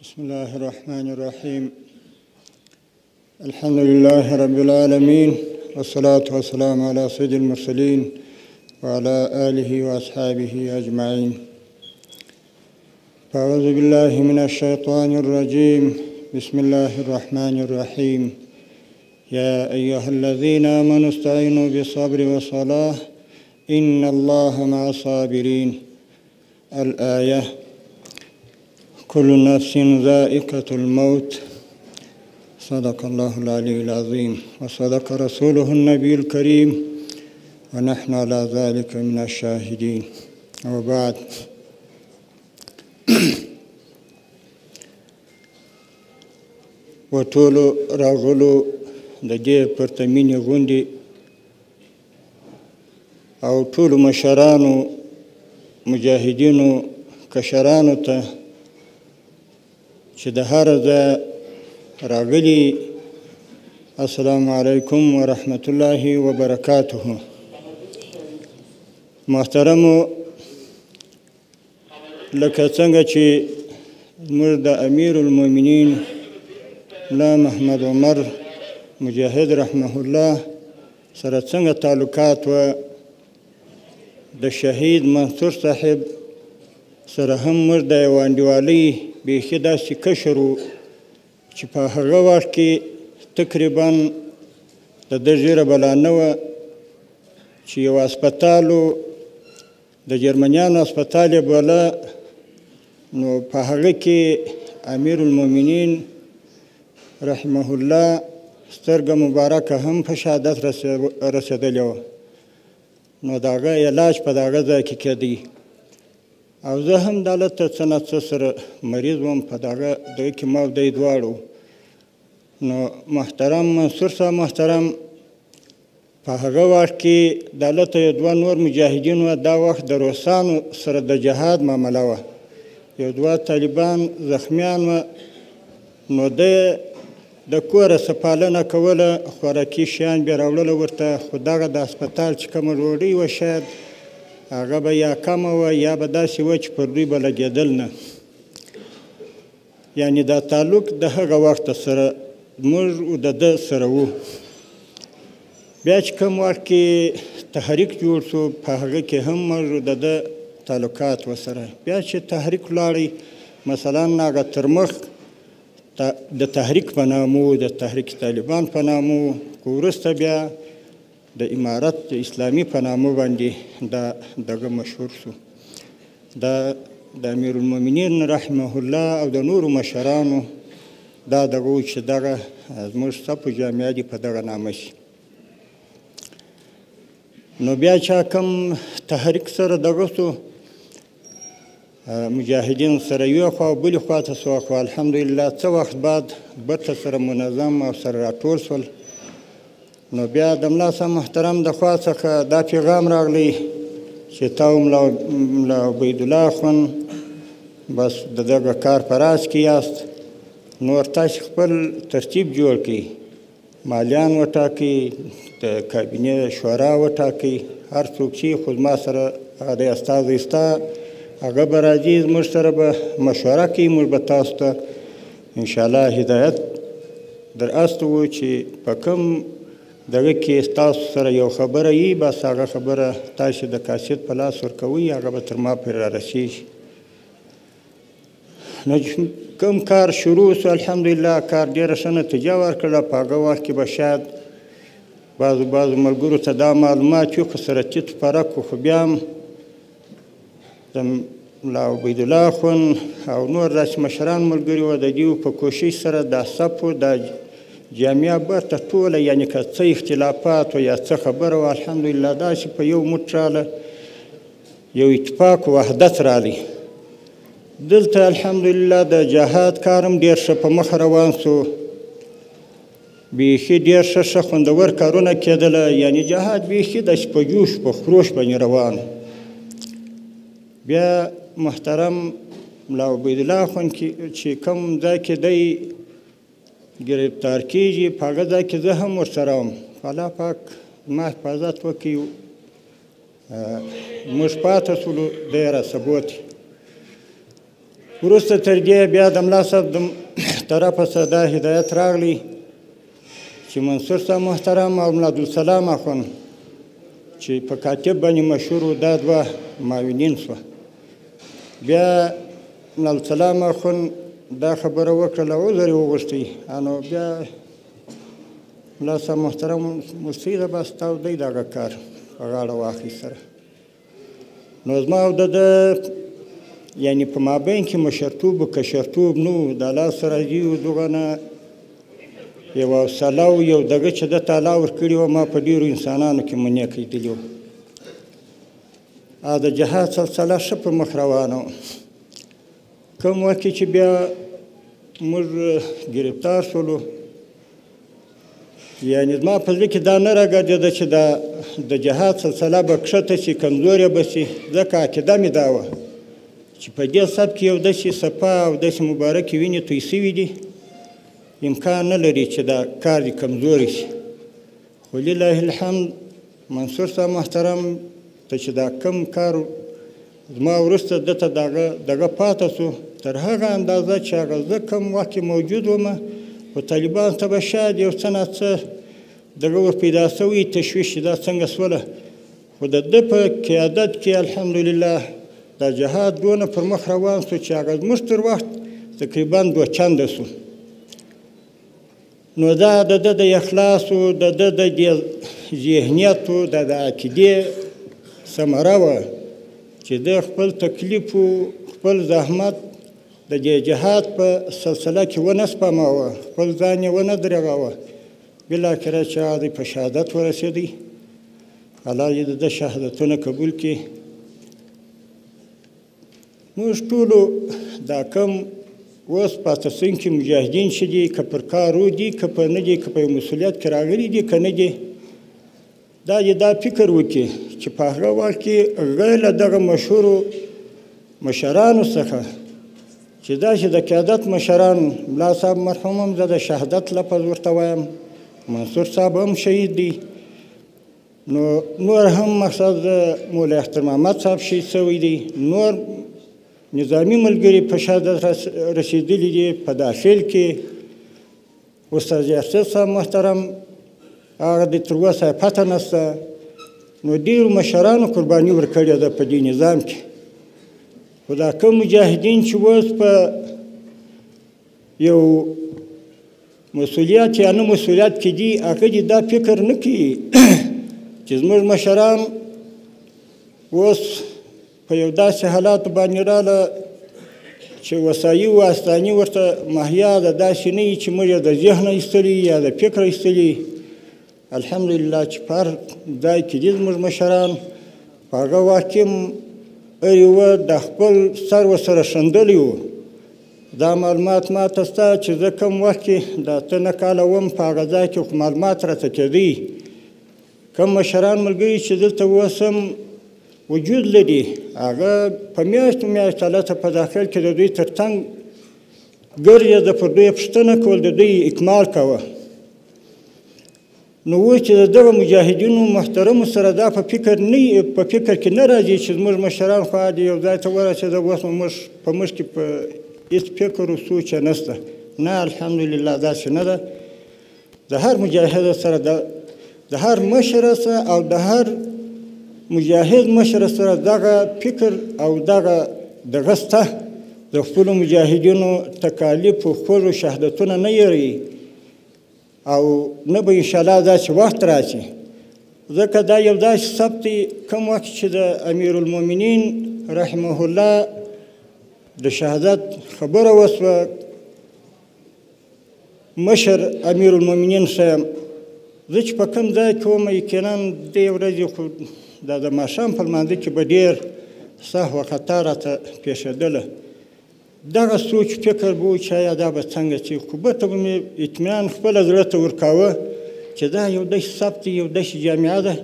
بسم الله الرحمن الرحيم. الحمد لله رب العالمين، والصلاة والسلام على سيد المرسلين وعلى آله وأصحابه أجمعين. فأعوذ بالله من الشيطان الرجيم. بسم الله الرحمن الرحيم. يا أيها الذين آمنوا استعينوا بالصبر والصلاة إن الله مع الصابرين. الآية: كل نفس ذائقة الموت. صدق الله العلي العظيم وصدق رسوله النبي الكريم ونحن على ذلك من الشاهدين. وبعد، وټولو راغلو د دې پرتمینې غونډې او ټولو مشرانو مجاهدینو کشرانو ته چې د هر ځای راغلي، السلام علیکم ورحمت الله وبرکاته. محترمو، لکه څنګه چې زموږ د امیر المؤمنین ملا محمد عمر مجاهد رحمه الله سره څنګه تعلقات و، د شهید منصور صاحب سره هم موږ د یوه انډیوالۍ بیخي داسې کشر و چې په هغه وخت کې تقریبا د ده ږیره بلا نه وه چې یو هسپتال و، د جرمنیانو هسپتال یې بوله، نو په هغه کې امیر المؤمنین رحمه الله سترګه مبارکه هم په شهادت رسېدلې وه، نو د هغه علاج په دغه ځای کې کېدی. او زه هم دلته څه نه څه سره مریض وم، په دغه کې ما او دی دواړو. نو محترم منصور صاحب محترم په هغه وخت کې دلته یو دوه نور مجاهدین وه، دا وخت د روسانو سره د جهاد معامله وه، یو دوه طالبان زخمیان وه، نو دی د کوره څه پالنه کوله، خوراکي شیان بیا راوړله ورته، خو دغه د هسپتال چې کومه ډوډۍ وه شاید هغه به یا کمه وه یا به داسې وه چې پر دوی به لګېدل نه. یعنې دا تعلق د هغه وخته سره موږ د ده سره وو. بیا چې کوم وخت کې تحریک جوړ شو، په هغه کې هم موږ د ده تعلقات ورسره. بیا چې تحریک ولاړی، مثلا هغه تر مخ د تحریک په نامه و، د تحریک طالبان په نامه و، خو وروسته بیا د امارت اسلامي په نامه باندې دغه مشهور شو. دا د امیر المؤمنین رحمه الله او د نورو مشرانو دا دغه و چې دغه زموږ صفو جامعه دې په دغه نامه شي. نو بیا چا کم تحریک سره دغه شو، مجاهدین سره یوه خوا او بلې خوا ته سو، خو الحمدلله څه وخت بعد بیرته سره منظم او سره راټول شول. نو بیا د ملا صاحب محترم د خوا څخه دا پیغام راغلی چې تاسو ملا عبیدالله اخوند بس د دغه کار په راس کې یاست، نور تاسو خپل ترتیب جوړ کړئ، مالیان وټاکئ، د کابینې شورا وټاکئ، هر څوک چې خو زما سره هغه دی استازی ستا، هغه به راځي زموږ سره به مشوره کوي، موږ به تاسو ته انشاءالله هدایت در استوو چې په کوم دغه کې تاسو سره یو خبره وي، بس هغه خبره تاسو د کاسیت په لاس ورکوئ، هغه به تر ما پورې رارسېږي. نو کوم کار شروع شو، الحمدلله کار ډېره ښه نتیجه ورکړله. په هغه وخت کې به شاید بعضو ملګرو ته دا معلومات وي، خو سره تیت فرق و، خو بیا هم د ملا عبیدالله اخوند او نور داسې مشران ملګري وو، د دوی په کوشش سره دا صفو دا جامعه برته ټوله، یعنې که څه اختلافات و یا څه خبره وه، الحمدلله داسې په یو موټ راله، یو اتفاق و وحدت رالی. دلته الحمدلله د جهاد کار هم ډېر ښه په مخ روان سو، بیخي ډېر ښه خوندور کارونه کېدله، یعنې جهاد بیخي داسې په جوش په خروش باندې روان. بیا محترم ملا عبیدالله اخوند چې کوم ځای کې دی گرفتار کیږي، په هغه ځای کې زه هم ورسره وم. الله پاک ما حفاظت وکړي، موږ پاتې شولو، دی راڅخه بوتې. وروسته تر دې بیا د ملا صاحب د طرفه څخه دا هدایت راغلی چې منصور صاحب محترم او ملا عبدالسلام اخوند چې په کاتب باندې مشهور و دا دوه معاونین شوه. بیا ملا عبدالسلام اخوند دا خبره وکړله عذر یې وغوښتی نو بیا ملا صاحب محترم مستعده بس تا او دی دغه کار په غاړه واخیست سره. نو زما او د یعنې په مابین کې مشرتوب و کشرتوب نه و د الله سره راضي و دغه نه یو حوصله او یو دغه چې ده ته الله ورکړي وه ما په ډېرو انسانانو کې منع کیدلي وو. د جهاد سلسله ښه پر مخ روانه وه. کوم وخت کې چې بیا موږ ګرفتار شولو یعنې زما په زړه کې دا نه راګرځېده چې د جهاد سلسله به کښته شي کمزورې به شي ځکه عقیده مې دا وه چې په دې سب کې یو داسې صفا او داسې مبارکې وینې توی سوي دي امکان نه لري چې دا کار دې کمزوری شي. خو لله الحمد منصور صاحب محترم ته چې دا کم کار زما وروسته ده ته دغه پاته سو تر هغه اندازه چې هغه زه کم وخت کې موجود ومه خو طالبانو ته به شاید یو څه نه څه دغه ور پیدا سوی تشویش چې دا څنګه سوله. خو د ده په قیادت کې الحمدلله دا جهاد دونه پر مخ روان سو چې هغه زموږ تر وخت تقریبا دوه چنده سو. نو دا د ده د اخلاص و د ده د ذهنیت و د عقیدې ثمره وه چې ده خپل تکلیف و خپل زحمت د دې جهاد په سلسله کې ونه سپماوه خپل ځان یې ونه درېغاوه. بالاخره چې هغه په شهادت ورسېدی الله دې د ده شهادتونه قبول کړي. موږ ټولو دا کم اوس پاته سونکي مجاهدین چې دي که پر کار دي که په نه دي که په یو مسؤلیت کې راغلي دي که نه دي دا دې دا فکر وکړي چې په هغه وخت کې غیر له دغه مشهورو مشرانو څخه چې دا چې د قیادت مشران ملا صاحب مرحوم هم زه د شهادت لفظ ورته وایم منصور صاحب هم شهید دی نو نور هم مقصد مولا اختر محمد صاحب شهید سوی دی نور نظامی ملګري په شهادت رسېدلي دي په داخل کې استاد یاسر صاحب محترم هغه د تر اوسه پته نشته نو ډېرو مشرانو قرباني ورکړې ده په دې نظام کې. خو دا کوم مجاهدین چې اوس په یو مسؤلیت یا نه مسؤلیت کې دي هغه دې دا فکر نه کوي چې زموږ مشران اوس په یو داسې حالاتو باندې راله چې وسایي و استاني ورته مهیا ده داسې نه وي چې موږ یې د ذهنه ایستلي یا د فکره ایستلي. الحمدلله چې په هر ځای کې دي زموږ مشران په هغه وخت کې هر یوه د خپل سر ورسره شندلی و. دا معلومات ما ته شته چې زه کوم وخت کې د 8 کاله وم په هغه ځای کې خو معلومات راته کېدی. کوم مشران ملګري چې دلته اوس هم وجود لري هغه په میاشتو میاشتو هلته په داخل کې د دوی تر څنګ ګرځېده پر دوی پوښتنه کول د دوی اکمال کوه. نو اوس چې د دغه مجاهدینو محترمو سره دا په فکر کې نه راځي چې زموږ مشران خو د یو ځای ته ورسېده اوس موږ په موږ کې په هېڅ فکر و سوچ نشته. نه الحمدلله داسې نه ده. د هر مجاهد سره د هر مشر سره او د هر مجاهد مشر سره دغه فکر او دغه شته د خپلو مجاهدینو تکالیف و خپلو شهادتونه نه یری او نه به انشاءالله داسې وخت راشي ځکه دا یو داسې ثبت دی کوم وخت چې د امیرالمؤمنین رحمه الله د شهادت خبره وسوه مشر امیرالمؤمنین صاحب زه چې په کوم ځای کې وم یقینا دې ورځې خو دا د ماښام په لمانځه کې به ډېر سهو خطا راته پیښېدله. دغه سوچ فکر به و چې آیا دا به څنګه چې خو بېرته به مې اطمینان خپله زړه ته ورکاوه چې دا یو داسې ثبت یو داسې جامعه ده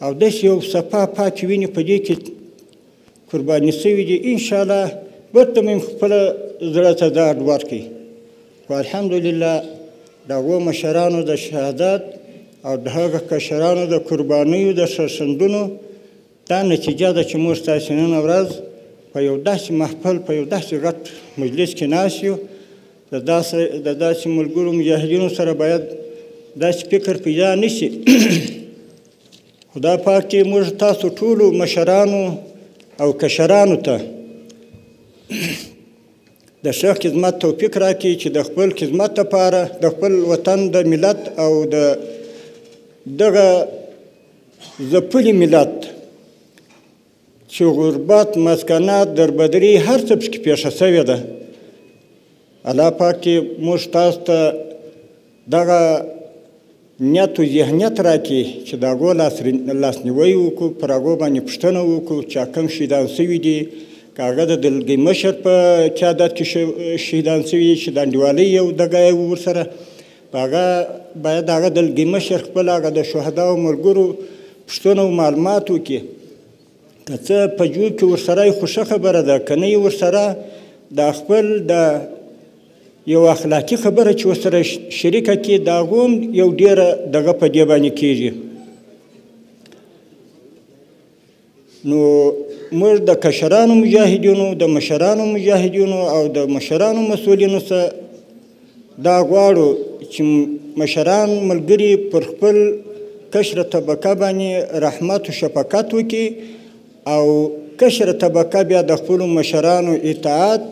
او داسې یو صفا پاکې وینې په دې کې قرباني سوي دي انشاءالله بېرته مې خپله زړه ته ډاډ ورکړي. خو الحمدلله د هغو مشرانو د شهادت او د هغه کشرانو د قربانیو د سرښندنو دا نتیجه ده چې موږ تاسې نن ورځ په یو داسې محفل په یو داسې غټ مجلس کې ناست یو د داسې ملګرو مجاهدینو سره باید داسې فکر پیدا نه شي. خدای پاک دې موږ تاسو ټولو مشرانو او کشرانو ته د ښه خدمت توفیق راکړي چې د خپل خدمت لپاره د خپل وطن د ملت او د دغه ځپلي ملت چې غربت، مسکنات، دربدري هر څه پکې پیښه شوې ده، الله پاک دې موږ تاسو ته دغه نیت و ذهنیت راکړي چې د هغو لاسنیوی وکړو، پر هغو باندې پوښتنه وکړو چې کوم شهیدان شوي دي، که هغه د دلګۍ مشر په قیادت کې شهیدان شوي دي چې د انډیوالۍ یو دغه یې ورسره په هغه باید هغه دلګۍ مشر خپل هغه د شهداو ملګرو پوښتنه او معلومات وکړي. که څه په جوب کې ورسره یې خو ښه خبره ده، که نه یې ورسره د خپل د یو اخلاقي خبره چې ورسره شریکه کړي د هغو هم یو ډېره دغه په دې باندې کېږي. نو موږ د کشرانو مجاهدینو، د مشرانو مجاهدینو او د مشرانو مسؤلینو څخه دا غواړو چې مشران ملګري پر خپل کشره طبقه باندې رحمت و شفقت وکړي او کشره طبقه بیا د خپلو مشرانو اطاعت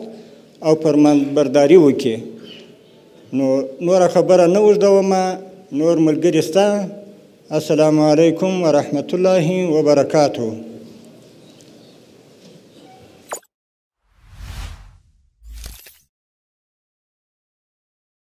او فرمانبرداري وکړي. نو نوره خبره نه اوږدومه، نور ملګري سته. السلام علیکم ورحمة الله وبرکاته.